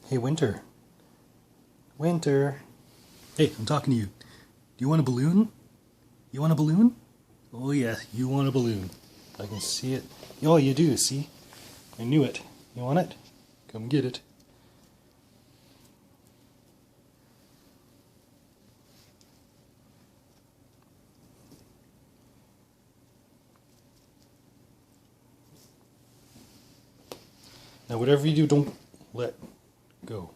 Hey, Winter. Winter. Hey, I'm talking to you. Do you want a balloon? You want a balloon? Oh, yeah, you want a balloon. I can see it. Oh, you do, see? I knew it. You want it? Come get it. Now, whatever you do, don't let go.